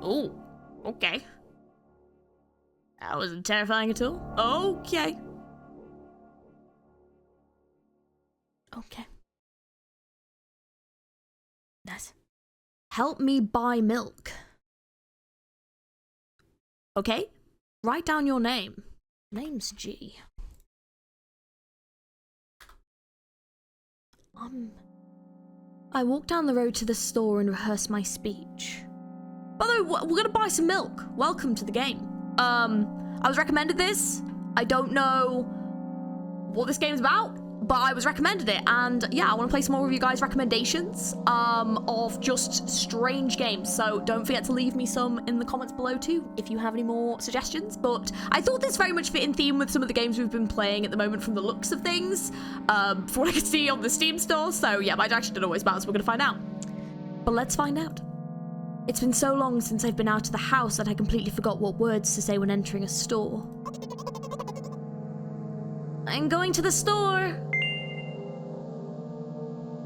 Oh, okay. That wasn't terrifying at all. Okay. Okay. Nice. Help me buy milk. Okay. Write down your name. Name's G. I walked down the road to the store and rehearsed my speech. By the way, we're gonna buy some milk. Welcome to the game. I was recommended this. I don't know what this game's about, but I was recommended it, and yeah, I want to play some more of you guys' recommendations of just strange games. So don't forget to leave me some in the comments below too if you have any more suggestions. But I thought this very much fit in theme with some of the games we've been playing at the moment from the looks of things, from what I could see on the Steam store. So yeah, my direction didn't always matter, so we're gonna find out. But let's find out. It's been so long since I've been out of the house that I completely forgot what words to say when entering a store. I'm going to the store.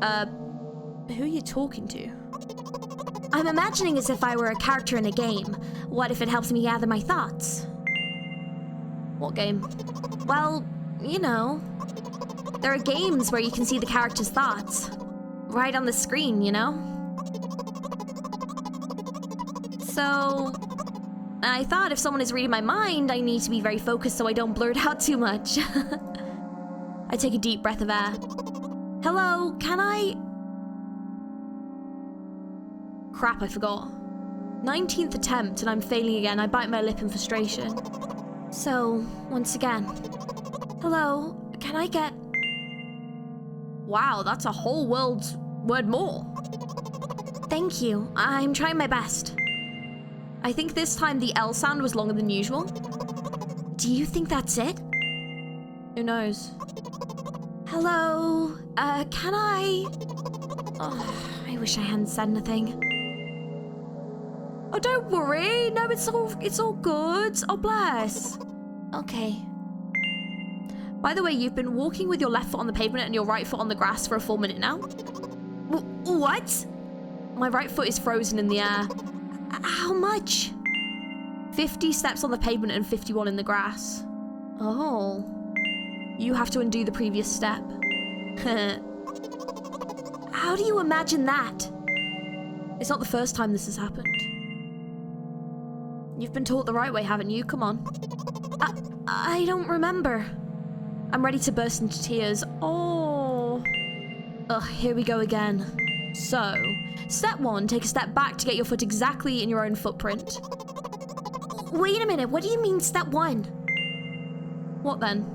Who are you talking to? I'm imagining as if I were a character in a game. What if it helps me gather my thoughts? What game? Well, you know. There are games where you can see the character's thoughts. Right on the screen, you know? So, I thought if someone is reading my mind, I need to be very focused so I don't blurt out too much. I take a deep breath of air. Hello, can I... Crap, I forgot. 19th attempt and I'm failing again. I bite my lip in frustration. So, once again. Hello, can I get... Wow, that's a whole word more. Thank you. I'm trying my best. I think this time the L sound was longer than usual. Do you think that's it? Who knows? Hello? Can I... Oh, I wish I hadn't said anything. Oh, don't worry. No, it's all good. Oh, bless. Okay. By the way, you've been walking with your left foot on the pavement and your right foot on the grass for a full minute now. What? My right foot is frozen in the air. How much? 50 steps on the pavement and 51 in the grass. Oh. You have to undo the previous step. How do you imagine that? It's not the first time this has happened. You've been taught the right way, haven't you? Come on. I don't remember. I'm ready to burst into tears. Oh. Ugh, here we go again. So, step 1, take a step back to get your foot exactly in your own footprint. Wait a minute, what do you mean step 1? What then?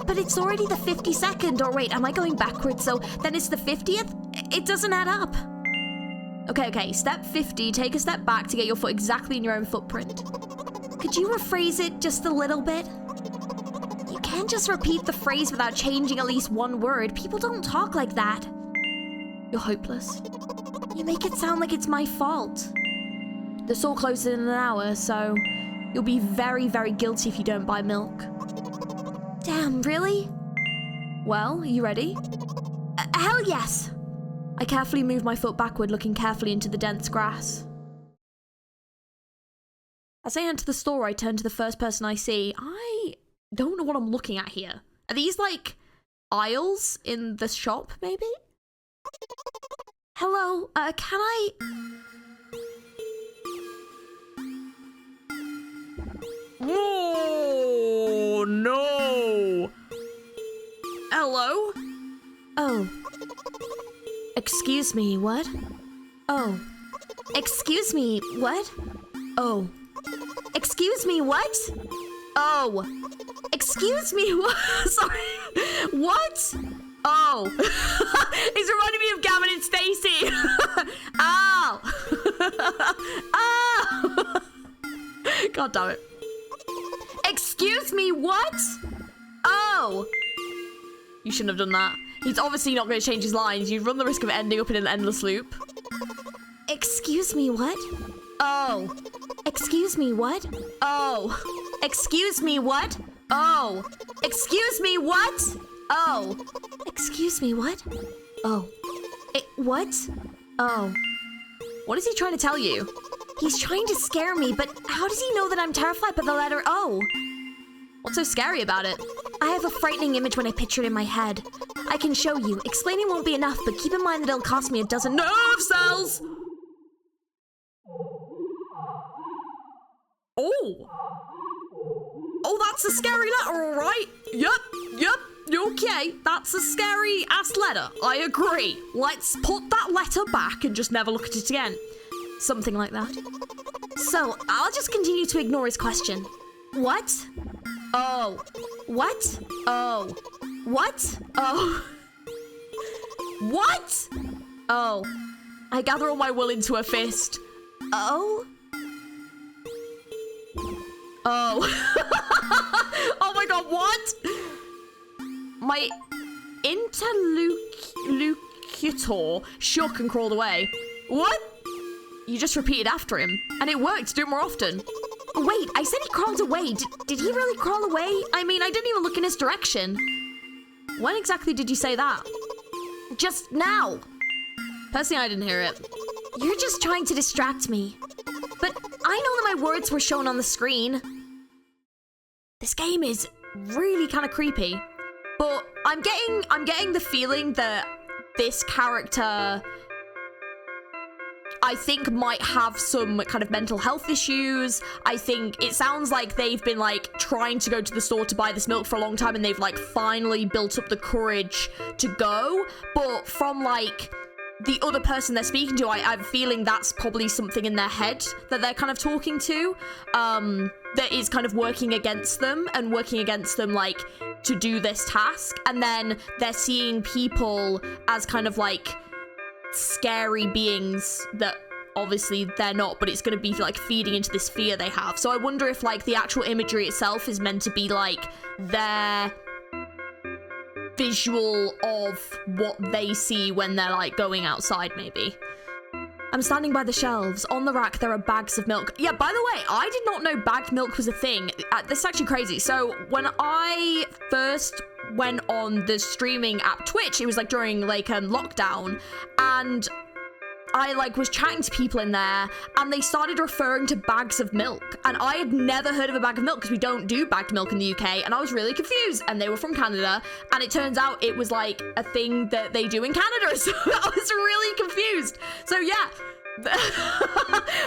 But it's already the 52nd, or wait, am I going backwards? So then it's the 50th? It doesn't add up. Okay, step 50, take a step back to get your foot exactly in your own footprint. Could you rephrase it just a little bit? You can't just repeat the phrase without changing at least one word. People don't talk like that. You're hopeless. You make it sound like it's my fault. The store closes in an hour, so you'll be very, very guilty if you don't buy milk. Damn, really? Well, you ready? Hell yes! I carefully move my foot backward, looking carefully into the dense grass. As I enter the store, I turn to the first person I see. I don't know what I'm looking at here. Are these, like, aisles in the shop, maybe? Hello, can I... Oh, no! Hello? Oh. Excuse me, what? Oh. Excuse me, what? Oh. Excuse me, what? Oh. Excuse me, what? Sorry. What? Oh. He's reminding me of Gavin and Stacey. Ow. Ow. God damn it. Excuse me, what? Oh. You shouldn't have done that. He's obviously not going to change his lines. You'd run the risk of ending up in an endless loop. Excuse me, what? Oh. Excuse me, what? Oh. Excuse me, what? Oh. Excuse me, what? Oh. Excuse me, what? Oh. What? Oh. What is he trying to tell you? He's trying to scare me, but how does he know that I'm terrified by the letter O? What's so scary about it? I have a frightening image when I picture it in my head. I can show you. Explaining won't be enough, but keep in mind that it'll cost me a dozen nerve cells! Oh! Oh, that's a scary letter, alright? Yep. Okay, that's a scary-ass letter. I agree. Let's put that letter back and just never look at it again. Something like that. So, I'll just continue to ignore his question. What? Oh. What? Oh. What? Oh. What? Oh. I gather all my will into a fist. Oh? Oh. Oh my god, what? My interlocutor shook and crawled away. What? You just repeated after him, and it worked. Do it more often. Wait, I said he crawled away. Did he really crawl away? I mean, I didn't even look in his direction. When exactly did you say that? Just now. Personally, I didn't hear it. You're just trying to distract me. But I know that my words were shown on the screen. This game is really kind of creepy. But I'm getting the feeling that this character, I think, might have some kind of mental health issues. I think it sounds like they've been like trying to go to the store to buy this milk for a long time, and they've like finally built up the courage to go. But from like the other person they're speaking to, I'm feeling that's probably something in their head that they're kind of talking to, that is kind of working against them like to do this task. And then they're seeing people as kind of like scary beings that obviously they're not, but it's going to be like feeding into this fear they have. So I wonder if like the actual imagery itself is meant to be like their visual of what they see when they're like going outside, maybe. I'm standing by the shelves. On the rack, there are bags of milk. Yeah, by the way, I did not know bagged milk was a thing. This is actually crazy. So when I first went on the streaming app Twitch, it was like during like lockdown, and I like was chatting to people in there, and they started referring to bags of milk, and I had never heard of a bag of milk because we don't do bagged milk in the UK, and I was really confused. And they were from Canada, and it turns out it was like a thing that they do in Canada, so I was really confused. So yeah.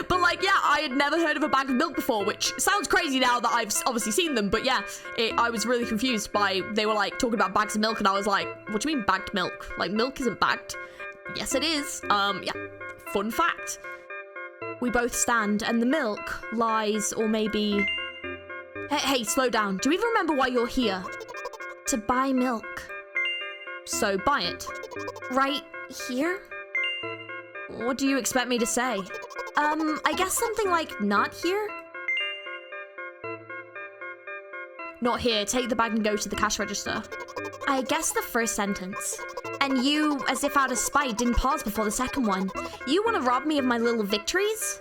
But like, yeah, I had never heard of a bag of milk before, which sounds crazy now that I've obviously seen them, but yeah, I was really confused by, they were like talking about bags of milk, and I was like, what do you mean bagged milk? Like, milk isn't bagged. Yes, it is. Yeah, fun fact. We both stand, and the milk lies, or maybe... Hey, slow down. Do you even remember why you're here? To buy milk. So, buy it. Right here? What do you expect me to say? I guess something like, not here? Not here. Take the bag and go to the cash register. I guess the first sentence. And you, as if out of spite, didn't pause before the second one. You want to rob me of my little victories?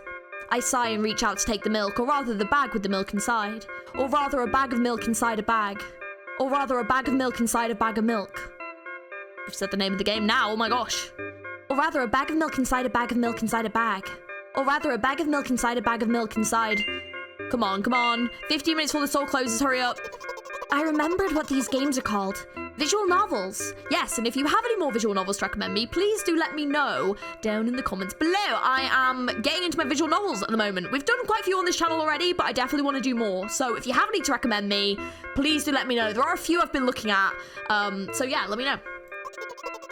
I sigh and reach out to take the milk, or rather the bag with the milk inside. Or rather a bag of milk inside a bag. Or rather a bag of milk inside a bag of milk. You've said the name of the game now, oh my gosh. Or rather a bag of milk inside a bag of milk inside a bag. Or rather a bag of milk inside a bag of milk inside... Come on. 15 minutes before the store closes, hurry up. I remembered what these games are called. Visual novels. Yes, and if you have any more visual novels to recommend me, please do let me know down in the comments below. I am getting into my visual novels at the moment. We've done quite a few on this channel already, but I definitely want to do more. So if you have any to recommend me, please do let me know. There are a few I've been looking at. So yeah, let me know.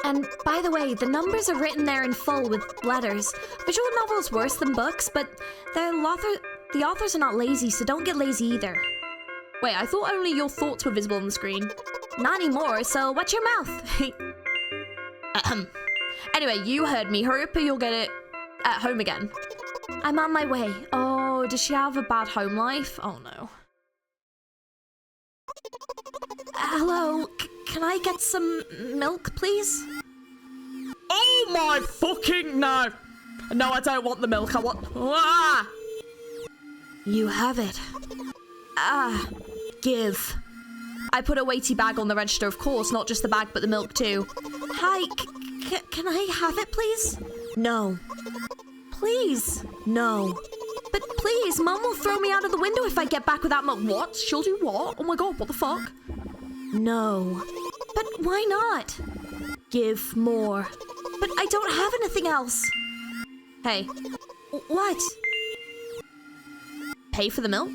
And by the way, the numbers are written there in full with letters. Visual novels worse than books, but the authors are not lazy, so don't get lazy either. Wait, I thought only your thoughts were visible on the screen. Not anymore, so watch your mouth. Anyway, you heard me. Hurry up or you'll get it at home again. I'm on my way. Oh, does she have a bad home life? Oh no. Hello, can I get some milk, please? Oh my fucking no! No, I don't want the milk, I want... Ah! You have it. Give. I put a weighty bag on the register, of course, not just the bag, but the milk too. Hi, can I have it, please? No. Please. No. But please, Mum will throw me out of the window if I get back without milk. What? She'll do what? Oh my god, what the fuck? No. But why not? Give more. But I don't have anything else. Hey. What? Pay for the milk?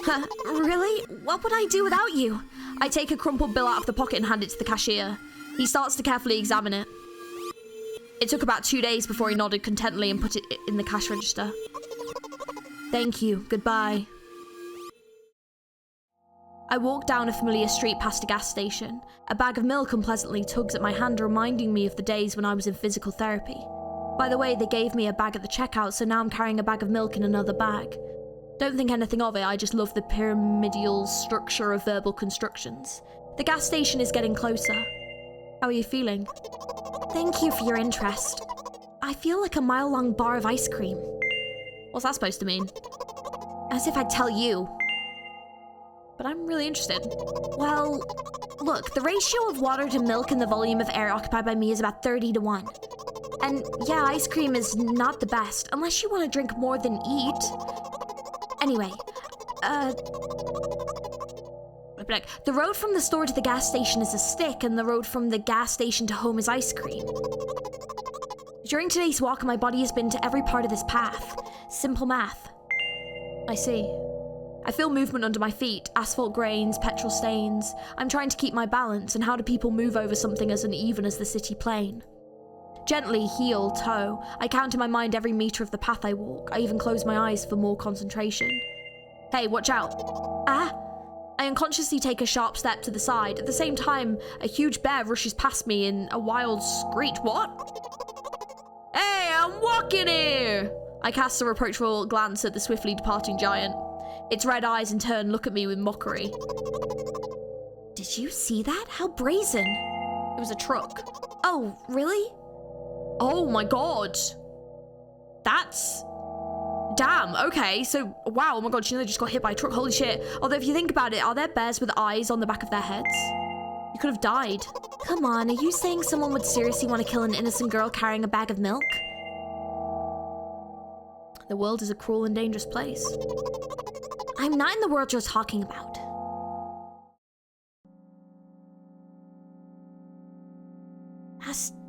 Huh, really? What would I do without you? I take a crumpled bill out of the pocket and hand it to the cashier. He starts to carefully examine it. It took about 2 days before he nodded contentedly and put it in the cash register. Thank you. Goodbye. I walk down a familiar street past a gas station. A bag of milk unpleasantly tugs at my hand, reminding me of the days when I was in physical therapy. By the way, they gave me a bag at the checkout, so now I'm carrying a bag of milk in another bag. Don't think anything of it, I just love the pyramidal structure of verbal constructions. The gas station is getting closer. How are you feeling? Thank you for your interest. I feel like a mile-long bar of ice cream. What's that supposed to mean? As if I'd tell you. But I'm really interested. Well, look, the ratio of water to milk and the volume of air occupied by me is about 30 to 1. And yeah, ice cream is not the best, unless you want to drink more than eat. Anyway, the road from the store to the gas station is a stick, and the road from the gas station to home is ice cream. During today's walk, my body has been to every part of this path. Simple math. I see. I feel movement under my feet, asphalt grains, petrol stains. I'm trying to keep my balance, and how do people move over something as uneven as the city plain? Gently, heel, toe, I count in my mind every meter of the path I walk. I even close my eyes for more concentration. Hey, watch out. Ah! I unconsciously take a sharp step to the side. At the same time, a huge bear rushes past me in a wild screech. What? Hey, I'm walking here! I cast a reproachful glance at the swiftly departing giant. Its red eyes in turn look at me with mockery. Did you see that? How brazen. It was a truck. Oh, really? Oh my god. That's... Damn, okay, so, wow, oh my god, you know they just got hit by a truck, holy shit. Although if you think about it, are there bears with eyes on the back of their heads? You could have died. Come on, are you saying someone would seriously want to kill an innocent girl carrying a bag of milk? The world is a cruel and dangerous place. I'm not in the world you're talking about.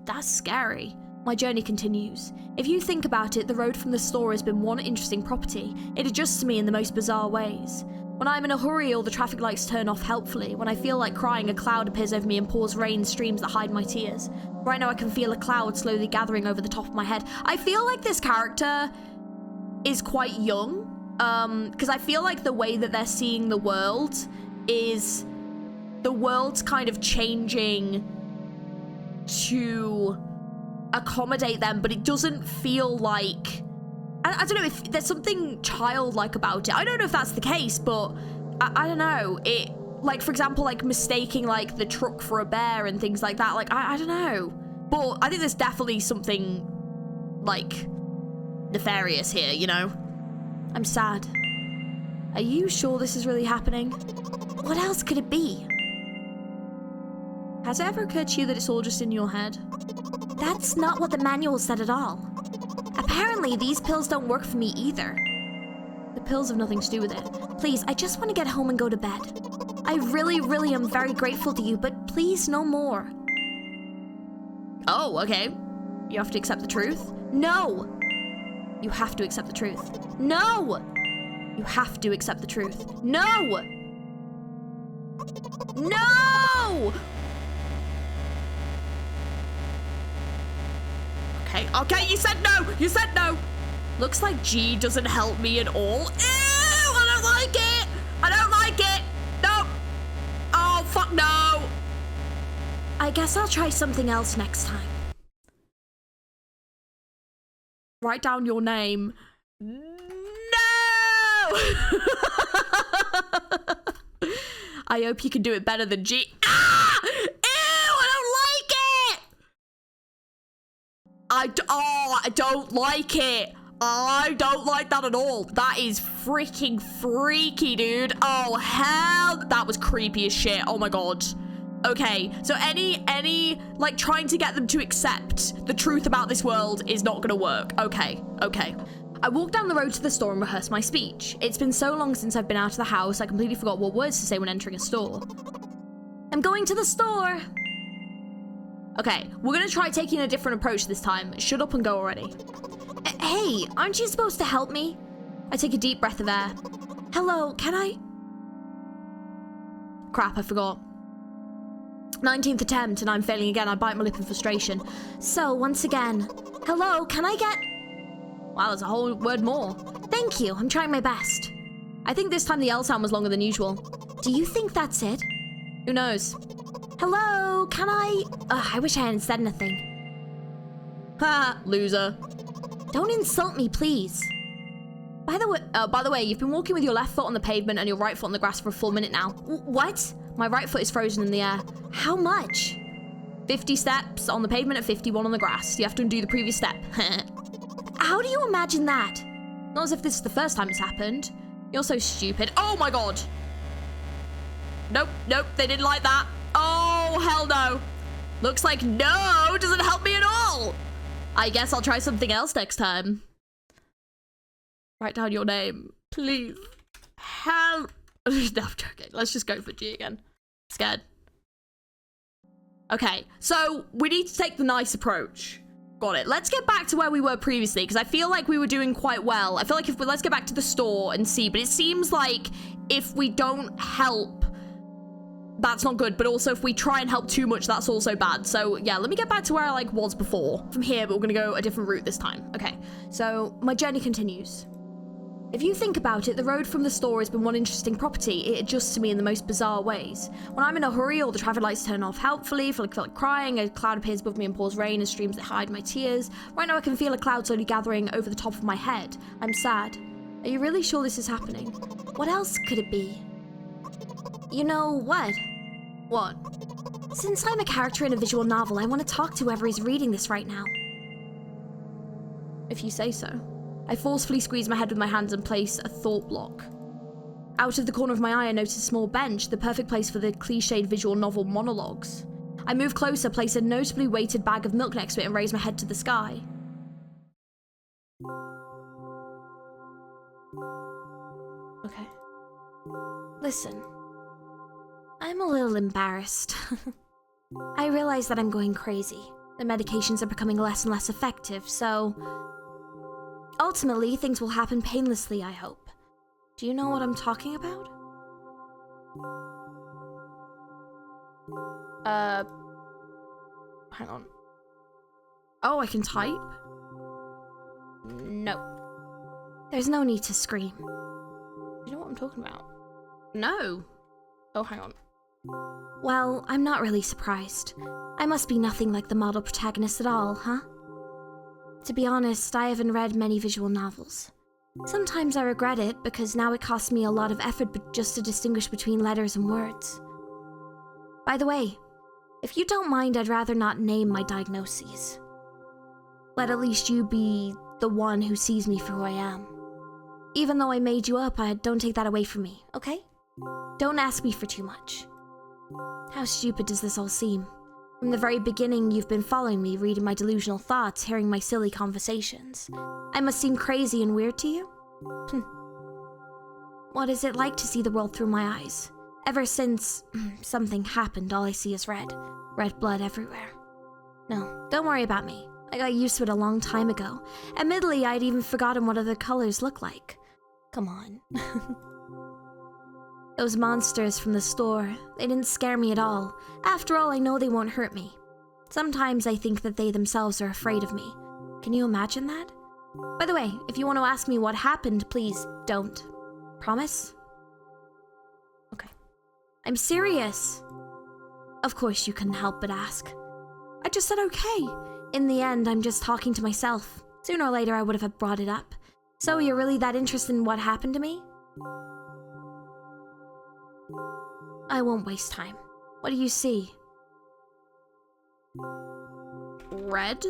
That's scary. My journey continues. If you think about it, the road from the store has been one interesting property. It adjusts me in the most bizarre ways. When I'm in a hurry, all the traffic lights turn off helpfully. When I feel like crying, a cloud appears over me and pours rain streams that hide my tears. Right now I can feel a cloud slowly gathering over the top of my head. I feel like this character is quite young. Because I feel like the way that they're seeing the world is the world's kind of changing to accommodate them, but it doesn't feel like... I don't know if there's something childlike about it. I don't know if that's the case, but I don't know. It, like, for example, like mistaking like the truck for a bear and things like that. Like, I don't know. But I think there's definitely something like nefarious here, you know? I'm sad. Are you sure this is really happening? What else could it be? Has it ever occurred to you that it's all just in your head? That's not what the manual said at all. Apparently, these pills don't work for me either. The pills have nothing to do with it. Please, I just want to get home and go to bed. I really am very grateful to you, but please, no more. Oh, okay. You have to accept the truth? No! You have to accept the truth. No! You have to accept the truth. No! No! Okay, you said no! You said no! Looks like G doesn't help me at all. Ew! I don't like it! I don't like it! No! Oh, fuck no! I guess I'll try something else next time. Write down your name. No! I hope you can do it better than G. Ah! Ew! I don't like it! I don't like it. I don't like that at all. That is freaking freaky, dude. Oh, hell. That was creepy as shit. Oh my god. Okay, so any like trying to get them to accept the truth about this world is not gonna work. Okay. I walked down the road to the store and rehearsed my speech. It's been so long since I've been out of the house, I completely forgot what words to say when entering a store. I'm going to the store. Okay, we're gonna try taking a different approach this time. Shut up and go already. Hey, aren't you supposed to help me? I take a deep breath of air. Hello, can I? Crap, I forgot. 19th attempt and I'm failing again. I bite my lip in frustration. So, once again, hello, can I get? Wow, there's a whole word more. Thank you, I'm trying my best. I think this time the L sound was longer than usual. Do you think that's it? Who knows? Hello, can I? I wish I hadn't said anything. Ha, loser. Don't insult me, please. By the way, you've been walking with your left foot on the pavement and your right foot on the grass for a full minute now. What? My right foot is frozen in the air. How much? 50 steps on the pavement at 51 on the grass. You have to undo the previous step. How do you imagine that? Not as if this is the first time it's happened. You're so stupid. Oh my god. Nope, nope, they didn't like that. Oh, hell no. Looks like no doesn't help me at all. I guess I'll try something else next time. Write down your name, please. Help. No, I'm joking. Let's just go for G again. Scared. Okay, so we need to take the nice approach. Got it. Let's get back to where we were previously, because I feel like we were doing quite well. I feel like let's get back to the store and see, but it seems like if we don't help, that's not good, but also if we try and help too much, that's also bad. So yeah, let me get back to where I was before from here, but we're gonna go a different route this time. Okay, so my journey continues. If you think about it, the road from the store has been one interesting property. It adjusts to me in the most bizarre ways. When I'm in a hurry, all the traffic lights turn off helpfully, feel like crying, a cloud appears above me and pours rain and streams that hide my tears. Right now I can feel a cloud slowly gathering over the top of my head. I'm sad. Are you really sure this is happening? What else could it be? You know what? What? Since I'm a character in a visual novel, I want to talk to whoever is reading this right now. If you say so. I forcefully squeeze my head with my hands and place a thought block. Out of the corner of my eye, I notice a small bench, the perfect place for the cliched visual novel monologues. I move closer, place a notably weighted bag of milk next to it, and raise my head to the sky. Okay. Listen. I'm a little embarrassed. I realize that I'm going crazy. The medications are becoming less and less effective, so... ultimately, things will happen painlessly, I hope. Do you know what I'm talking about? Hang on. Oh, I can type? No. There's no need to scream. Do you know what I'm talking about? No. Oh, hang on. Well, I'm not really surprised. I must be nothing like the model protagonist at all, huh? To be honest, I haven't read many visual novels. Sometimes I regret it because now it costs me a lot of effort just to distinguish between letters and words. By the way, if you don't mind, I'd rather not name my diagnoses. Let at least you be the one who sees me for who I am. Even though I made you up, don't take that away from me, okay? Don't ask me for too much. How stupid does this all seem? From the very beginning, you've been following me, reading my delusional thoughts, hearing my silly conversations. I must seem crazy and weird to you? What is it like to see the world through my eyes? Ever since something happened, all I see is red. Red blood everywhere. No, don't worry about me. I got used to it a long time ago. Admittedly, I'd even forgotten what other colors look like. Come on. Those monsters from the store, they didn't scare me at all. After all, I know they won't hurt me. Sometimes I think that they themselves are afraid of me. Can you imagine that? By the way, if you want to ask me what happened, please don't. Promise? Okay. I'm serious. Of course you couldn't help but ask. I just said okay. In the end, I'm just talking to myself. Sooner or later, I would have brought it up. So you're really that interested in what happened to me? I won't waste time. What do you see? Red?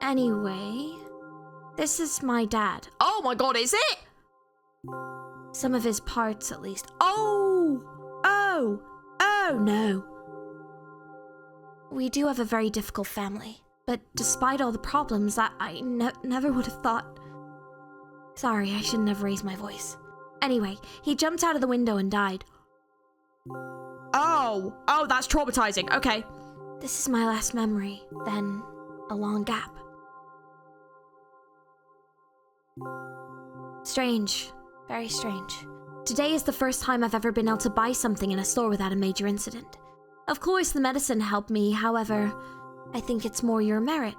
Anyway, this is my dad. Oh my god, is it? Some of his parts, at least. Oh no. We do have a very difficult family, But despite all the problems, I never would have thought... Sorry, I shouldn't have raised my voice. Anyway, he jumped out of the window and died. Oh, that's traumatizing. Okay. This is my last memory, then a long gap. Strange. Very strange. Today is the first time I've ever been able to buy something in a store without a major incident. Of course, the medicine helped me, however, I think it's more your merit.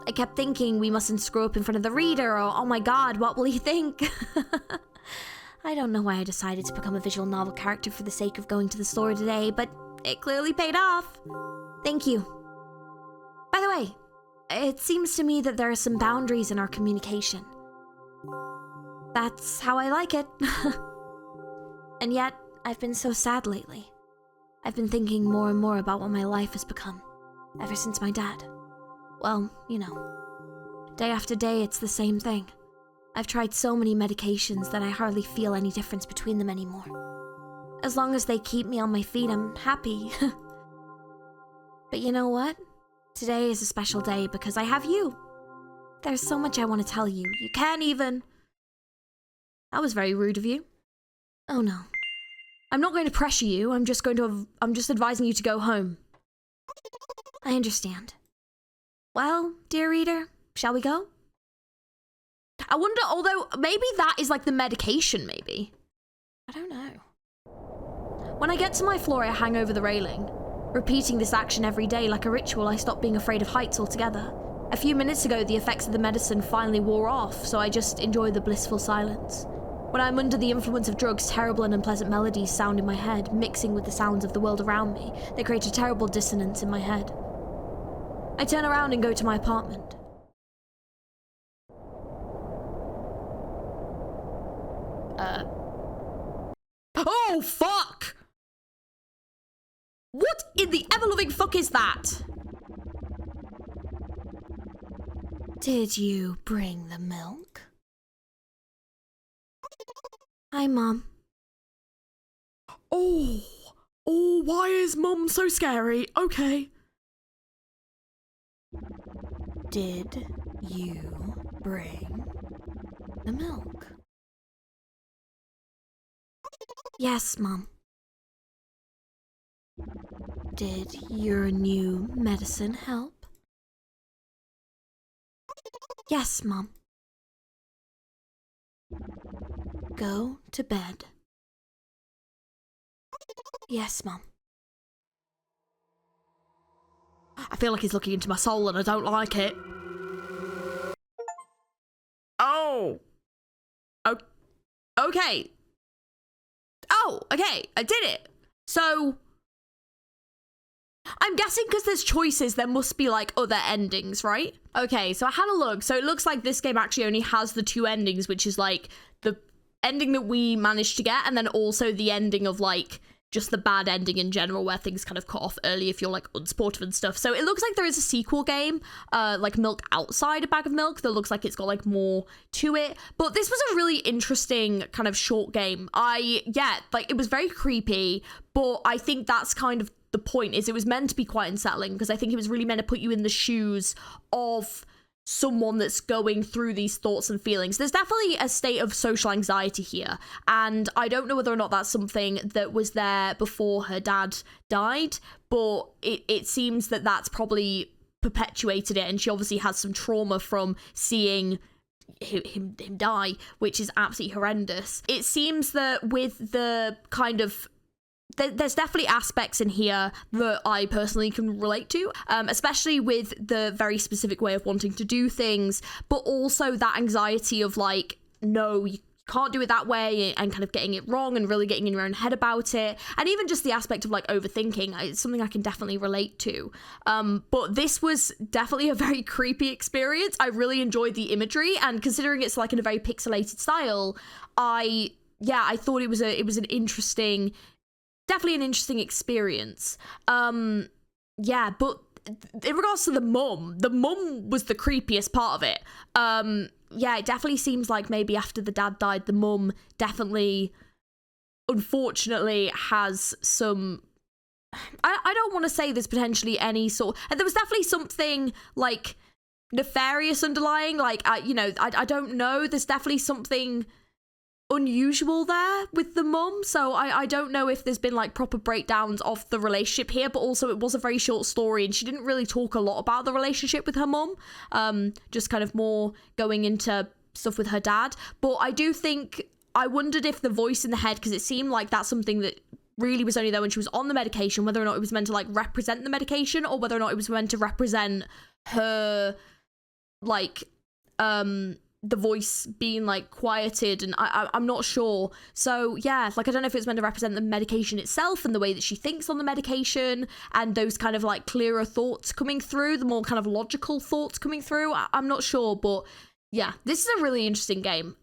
I kept thinking we mustn't screw up in front of the reader, or oh my god, what will he think? I don't know why I decided to become a visual novel character for the sake of going to the store today, but it clearly paid off. Thank you. By the way, it seems to me that there are some boundaries in our communication. That's how I like it. And yet, I've been so sad lately. I've been thinking more and more about what my life has become, ever since my dad. Well, you know, day after day it's the same thing. I've tried so many medications that I hardly feel any difference between them anymore. As long as they keep me on my feet, I'm happy. But you know what? Today is a special day because I have you. There's so much I want to tell you. You can't even... That was very rude of you. Oh no. I'm not going to pressure you. I'm just advising you to go home. I understand. Well, dear reader, shall we go? I wonder, although maybe that is like the medication, maybe. I don't know. When I get to my floor, I hang over the railing. Repeating this action every day like a ritual, I stop being afraid of heights altogether. A few minutes ago, the effects of the medicine finally wore off, so I just enjoy the blissful silence. When I'm under the influence of drugs, terrible and unpleasant melodies sound in my head, mixing with the sounds of the world around me. They create a terrible dissonance in my head. I turn around and go to my apartment. Oh, fuck! What in the ever-loving fuck is that? Did you bring the milk? Hi, Mom. Oh, why is Mum so scary? Okay. Did you bring the milk? Yes, Mom. Did your new medicine help? Yes, Mom. Go to bed. Yes, Mom. I feel like he's looking into my soul and I don't like it. Oh. Okay. Oh, okay. I did it. So... I'm guessing because there's choices, there must be like other endings, right? Okay, so I had a look. So it looks like this game actually only has the two endings, which is like the ending that we managed to get, and then also the ending of like just the bad ending in general, where things kind of cut off early if you're like unsportive and stuff. So it looks like there is a sequel game, like Milk Outside a Bag of Milk, that looks like it's got like more to it. But this was a really interesting kind of short game. It was very creepy, but I think that's kind of the point, is it was meant to be quite unsettling, because I think it was really meant to put you in the shoes of someone that's going through these thoughts and feelings. There's definitely a state of social anxiety here, and I don't know whether or not that's something that was there before her dad died, but it seems that that's probably perpetuated it, and she obviously has some trauma from seeing him die, which is absolutely horrendous. It seems that with the kind of there's definitely aspects in here that I personally can relate to, especially with the very specific way of wanting to do things, but also that anxiety of like, no, you can't do it that way, and kind of getting it wrong and really getting in your own head about it. And even just the aspect of like overthinking, it's something I can definitely relate to. But this was definitely a very creepy experience. I really enjoyed the imagery, and considering it's like in a very pixelated style, I thought it was an interesting, definitely an interesting experience. But in regards to the mum was the creepiest part of it. It definitely seems like maybe after the dad died, the mum definitely, unfortunately, has some I don't want to say there's potentially any sort, and there was definitely something like nefarious underlying, like you know, I don't know, there's definitely something unusual there with the mum, so I don't know if there's been like proper breakdowns of the relationship here, but also it was a very short story and she didn't really talk a lot about the relationship with her mum, just kind of more going into stuff with her dad. But I do think, I wondered if the voice in the head, because it seemed like that's something that really was only there when she was on the medication, whether or not it was meant to like represent the medication or whether or not it was meant to represent her, like the voice being like quieted, and I'm not sure. So yeah, like I don't know if it's meant to represent the medication itself and the way that she thinks on the medication and those kind of like clearer thoughts coming through, the more kind of logical thoughts coming through. I'm not sure, but yeah, this is a really interesting game.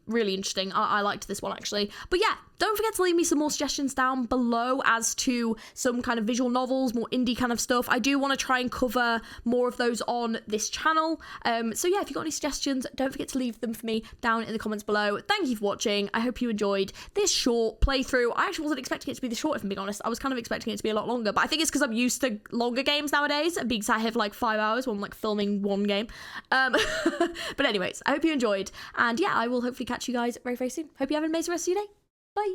Really interesting. I liked this one actually. But yeah, don't forget to leave me some more suggestions down below as to some kind of visual novels, more indie kind of stuff. I do want to try and cover more of those on this channel. So yeah, if you've got any suggestions, don't forget to leave them for me down in the comments below. Thank you for watching. I hope you enjoyed this short playthrough. I actually wasn't expecting it to be this short, if I'm being honest. I was kind of expecting it to be a lot longer, but I think it's because I'm used to longer games nowadays and being sat here for like 5 hours when I'm like filming one game. But anyways, I hope you enjoyed. And yeah, I will hopefully catch you guys very, very soon. Hope you have an amazing rest of your day. Bye.